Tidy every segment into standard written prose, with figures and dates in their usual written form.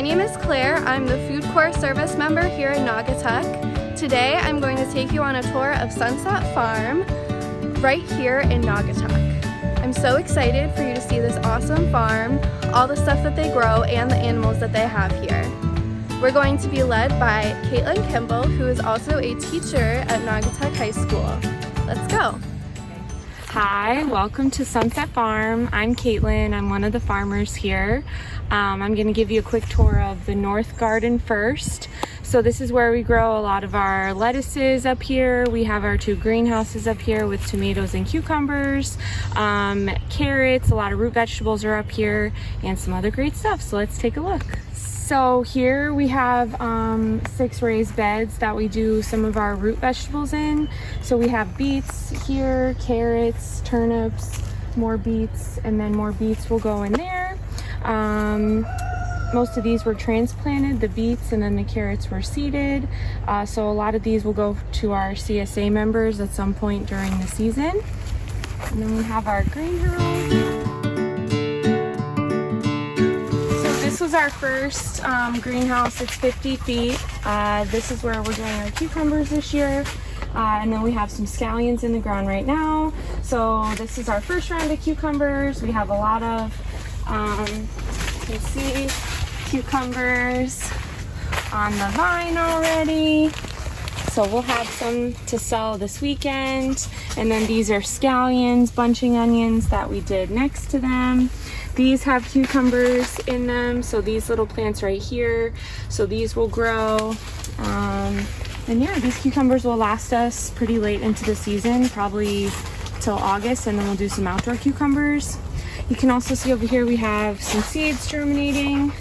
My name is Claire. I'm the Food Corps service member here in Naugatuck. Today I'm going to take you on a tour of Sunset Farm right here in Naugatuck. I'm so excited for you to see this awesome farm, all the stuff that they grow, and the animals that they have here. We're going to be led by Caitlin Kimball, who is also a teacher at Naugatuck High School. Let's go. Hi, welcome to Sunset Farm. I'm Caitlin. I'm one of the farmers here. I'm going to give you a quick tour of the North Garden first. So this is where we grow a lot of our lettuces up here. We have our 2 greenhouses up here with tomatoes and cucumbers, carrots, a lot of root vegetables are up here, and some other great stuff. So let's take a look. So here we have 6 raised beds that we do some of our root vegetables in. So we have beets here, carrots, turnips, more beets, and then more beets will go in there. Most of these were transplanted, the beets, and then the carrots were seeded. So a lot of these will go to our CSA members at some point during the season. And then we have our greenhouse. This was our first greenhouse. It's 50 feet. This is where we're doing our cucumbers this year. And then we have some scallions in the ground right now. So this is our first round of cucumbers. We have a lot of, you can see, cucumbers on the vine already. So we'll have some to sell this weekend. And then these are scallions, bunching onions that we did next to them. These have cucumbers in them, so these little plants right here, so these will grow. And yeah, these cucumbers will last us pretty late into the season, probably till August, and then we'll do some outdoor cucumbers. You can also see over here we have some seeds germinating.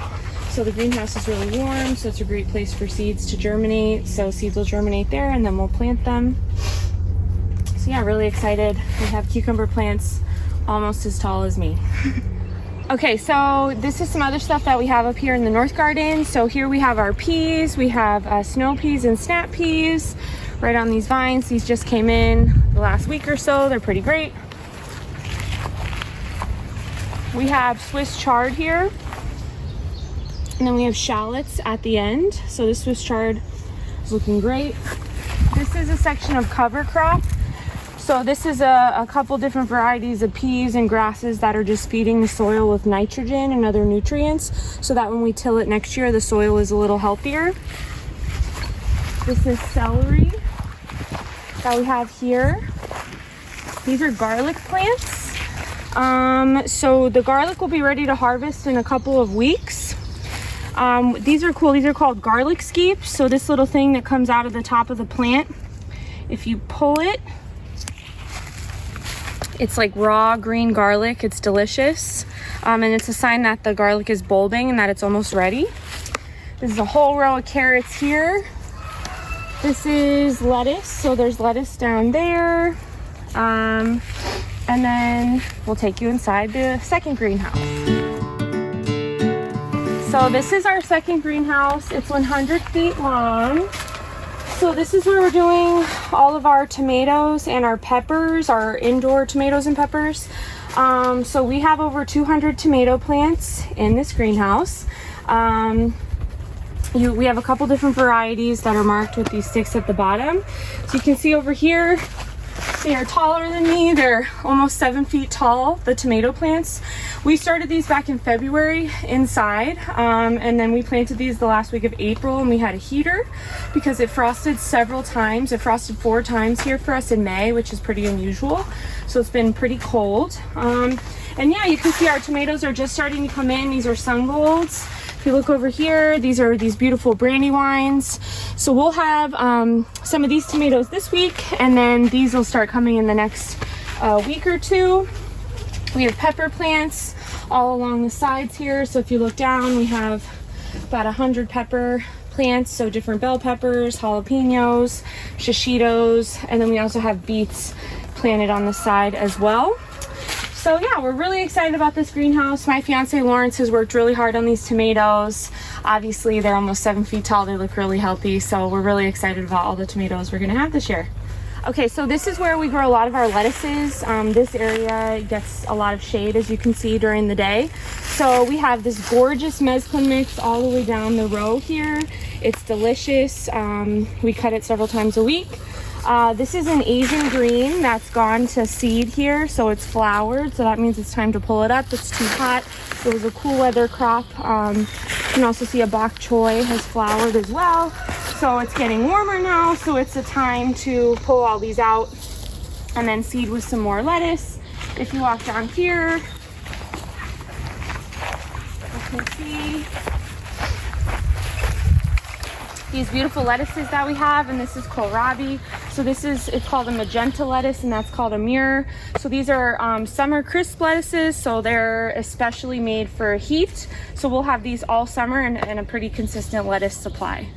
So the greenhouse is really warm, so it's a great place for seeds to germinate. So seeds will germinate there, and then we'll plant them. So yeah, really excited. We have cucumber plants almost as tall as me. Okay, so this is some other stuff that we have up here in the North Garden. So here we have our peas. We have snow peas and snap peas right on these vines. These just came in the last week or so. They're pretty great. We have Swiss chard here. And then we have shallots at the end. So this Swiss chard is looking great. This is a section of cover crop. So this is a couple different varieties of peas and grasses that are just feeding the soil with nitrogen and other nutrients so that when we till it next year, the soil is a little healthier. This is celery that we have here. These are garlic plants. So the garlic will be ready to harvest in a couple of weeks. These are cool. These are called garlic skeeps. So this little thing that comes out of the top of the plant, if you pull it, it's like raw green garlic. It's delicious. And it's a sign that the garlic is bulbing and that it's almost ready. This is a whole row of carrots here. This is lettuce. So there's lettuce down there. And then we'll take you inside the second greenhouse. So this is our second greenhouse. It's 100 feet long. So this is where we're doing all of our tomatoes and our peppers, our indoor tomatoes and peppers. So we have over 200 tomato plants in this greenhouse. We have a couple different varieties that are marked with these sticks at the bottom. So you can see over here, they are taller than me. They're almost 7 feet tall, the tomato plants. We started these back in February inside, and then we planted these the last week of April, and we had a heater because it frosted several times. It frosted 4 times here for us in May, which is pretty unusual. So it's been pretty cold. And yeah, you can see our tomatoes are just starting to come in. These are sun golds. If you look over here, these are these beautiful brandywines. So we'll have some of these tomatoes this week, and then these will start coming in the next week or 2. We have pepper plants all along the sides here. So if you look down, we have about 100 pepper plants. So different bell peppers, jalapenos, shishitos, and then we also have beets planted on the side as well. So yeah, we're really excited about this greenhouse. My fiance Lawrence has worked really hard on these tomatoes. Obviously, they're almost 7 feet tall. They look really healthy. So we're really excited about all the tomatoes we're gonna have this year. Okay, so this is where we grow a lot of our lettuces. This area gets a lot of shade, as you can see, during the day. So we have this gorgeous mezclun mix all the way down the row here. It's delicious. We cut it several times a week. This is an Asian green that's gone to seed here, so it's flowered, so that means it's time to pull it up. It's too hot. It was a cool weather crop. You can also see a bok choy has flowered as well. So it's getting warmer now, so it's a time to pull all these out and then seed with some more lettuce. If you walk down here, you can see these beautiful lettuces that we have, and this is kohlrabi. So it's called a magenta lettuce, and that's called a mirror. So these are summer crisp lettuces, so they're especially made for heat. So we'll have these all summer and a pretty consistent lettuce supply.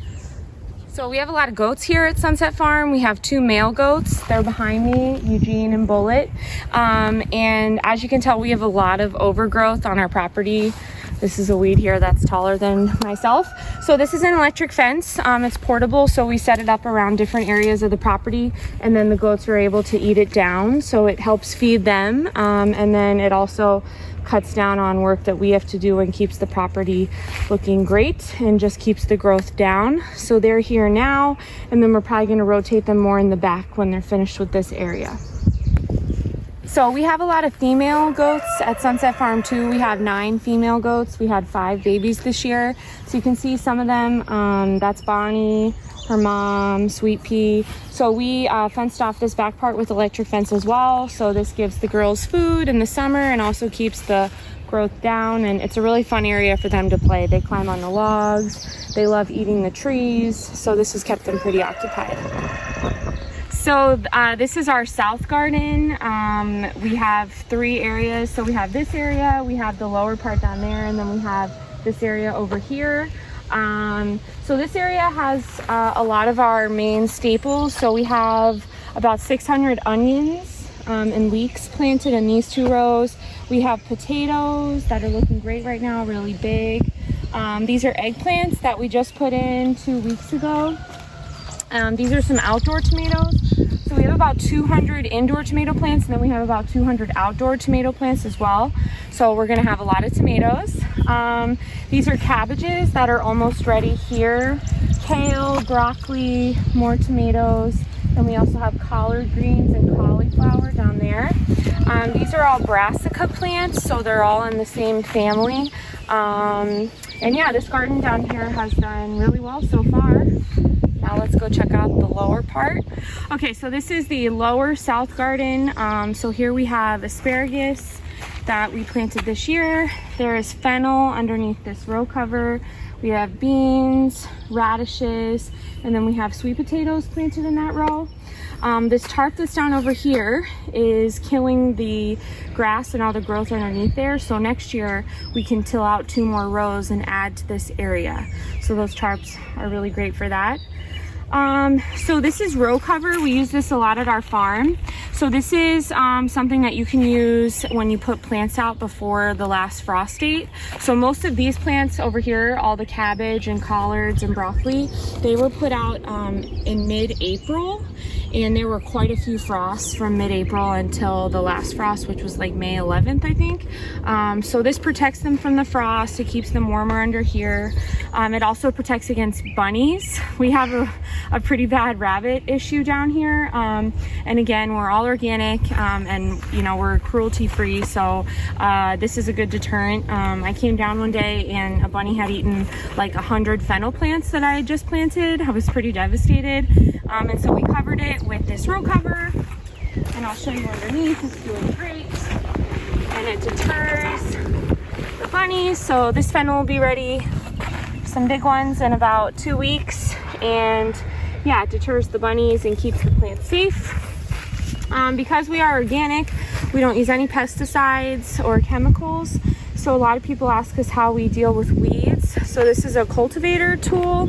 So we have a lot of goats here at Sunset Farm. We have 2 male goats. They're behind me, Eugene and Bullet. And as you can tell, we have a lot of overgrowth on our property. This is a weed here that's taller than myself. So this is an electric fence. It's portable, so we set it up around different areas of the property, and then the goats are able to eat it down. So it helps feed them, and then it also cuts down on work that we have to do and keeps the property looking great and just keeps the growth down. So they're here now, and then we're probably going to rotate them more in the back when they're finished with this area. So we have a lot of female goats at Sunset Farm too. We have 9 female goats. We had 5 babies this year. So you can see some of them. That's Bonnie, her mom, Sweet Pea. So we fenced off this back part with electric fence as well. So this gives the girls food in the summer and also keeps the growth down. And it's a really fun area for them to play. They climb on the logs. They love eating the trees. So this has kept them pretty occupied. So this is our south garden. We have 3 areas. So we have this area, we have the lower part down there, and then we have this area over here. So this area has a lot of our main staples. So we have about 600 onions and leeks planted in these 2 rows. We have potatoes that are looking great right now, really big. These are eggplants that we just put in 2 weeks ago. These are some outdoor tomatoes. So we have about 200 indoor tomato plants, and then we have about 200 outdoor tomato plants as well. So we're gonna have a lot of tomatoes. These are cabbages that are almost ready here. Kale, broccoli, more tomatoes. And we also have collard greens and cauliflower down there. These are all brassica plants, so they're all in the same family. And yeah, this garden down here has done really well so far. Now let's go check out the lower part. Okay, so this is the lower south garden. So here we have asparagus that we planted this year. There is fennel underneath this row cover. We have beans, radishes, and then we have sweet potatoes planted in that row. This tarp that's down over here is killing the grass and all the growth underneath there. So next year we can till out 2 more rows and add to this area. So those tarps are really great for that. So this is row cover. We use this a lot at our farm. So this is something that you can use when you put plants out before the last frost date. So most of these plants over here, all the cabbage and collards and broccoli, they were put out in mid-April. And there were quite a few frosts from mid-April until the last frost, which was like May 11th, I think. So this protects them from the frost. It keeps them warmer under here. It also protects against bunnies. We have a pretty bad rabbit issue down here. And again, we're all organic and you know, we're cruelty free. So this is a good deterrent. I came down one day and a bunny had eaten like 100 fennel plants that I had just planted. I was pretty devastated. And so we covered it with this row cover, and I'll show you underneath. It's doing great, and it deters the bunnies. So this fennel will be ready, some big ones, in about 2 weeks, and yeah, it deters the bunnies and keeps the plants safe. Because we are organic, we don't use any pesticides or chemicals. So a lot of people ask us how we deal with weeds. So this is a cultivator tool.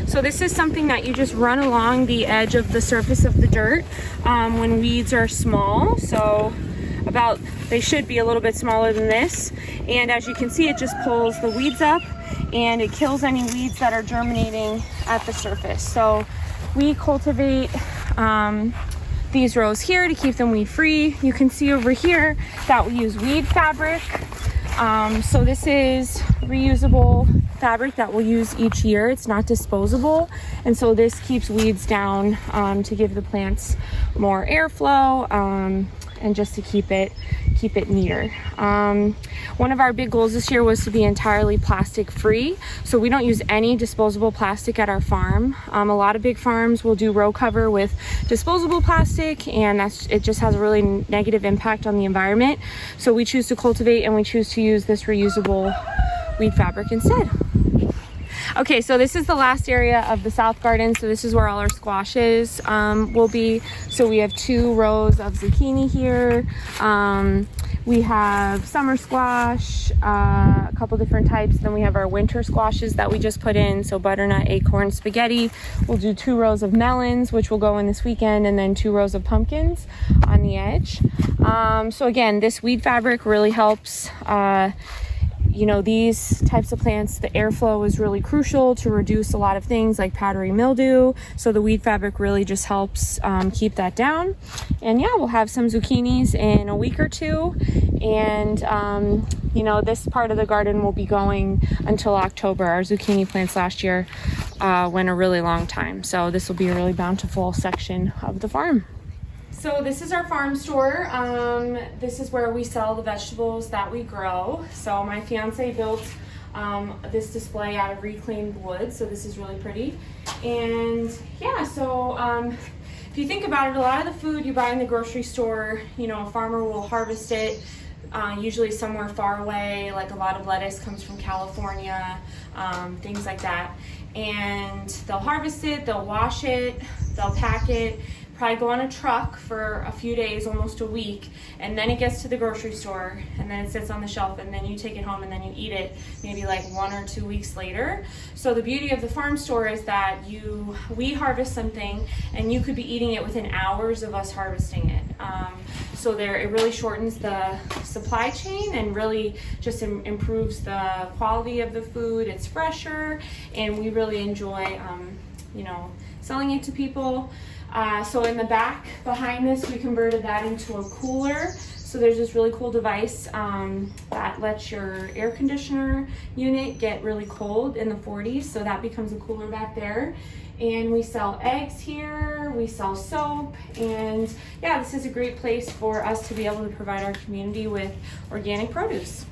So this is something that you just run along the edge of the surface of the dirt when weeds are small. So they should be a little bit smaller than this. And as you can see, it just pulls the weeds up and it kills any weeds that are germinating at the surface. So we cultivate these rows here to keep them weed free. You can see over here that we use weed fabric. So this is reusable fabric that we'll use each year. It's not disposable, and so this keeps weeds down to give the plants more airflow and just to keep it neater. One of our big goals this year was to be entirely plastic free, so we don't use any disposable plastic at our farm. A lot of big farms will do row cover with disposable plastic, and it just has a really negative impact on the environment. So we choose to cultivate and we choose to use this reusable weed fabric instead. Okay, so this is the last area of the south garden. So this is where all our squashes will be. So we have 2 rows of zucchini here. We have summer squash, a couple different types. Then we have our winter squashes that we just put in. So butternut, acorn, spaghetti. We'll do 2 rows of melons, which will go in this weekend, and then 2 rows of pumpkins on the edge. So again, this weed fabric really helps you know, these types of plants, the airflow is really crucial to reduce a lot of things like powdery mildew. So the weed fabric really just helps keep that down. And yeah, we'll have some zucchinis in a week or 2. And you know, this part of the garden will be going until October. Our zucchini plants last year went a really long time. So this will be a really bountiful section of the farm. So this is our farm store. This is where we sell the vegetables that we grow. So my fiance built this display out of reclaimed wood. So this is really pretty. And yeah, so if you think about it, a lot of the food you buy in the grocery store, you know, a farmer will harvest it usually somewhere far away. Like a lot of lettuce comes from California, things like that. And they'll harvest it, they'll wash it, they'll pack it, probably go on a truck for a few days, almost a week, and then it gets to the grocery store, and then it sits on the shelf, and then you take it home, and then you eat it maybe like 1 or 2 weeks later. So the beauty of the farm store is that we harvest something, and you could be eating it within hours of us harvesting it. So it really shortens the supply chain and really just improves the quality of the food. It's fresher, and we really enjoy, you know, selling it to people. So in the back behind this, we converted that into a cooler. So there's this really cool device that lets your air conditioner unit get really cold in the 40s. So that becomes a cooler back there. And we sell eggs here, we sell soap, and yeah, this is a great place for us to be able to provide our community with organic produce.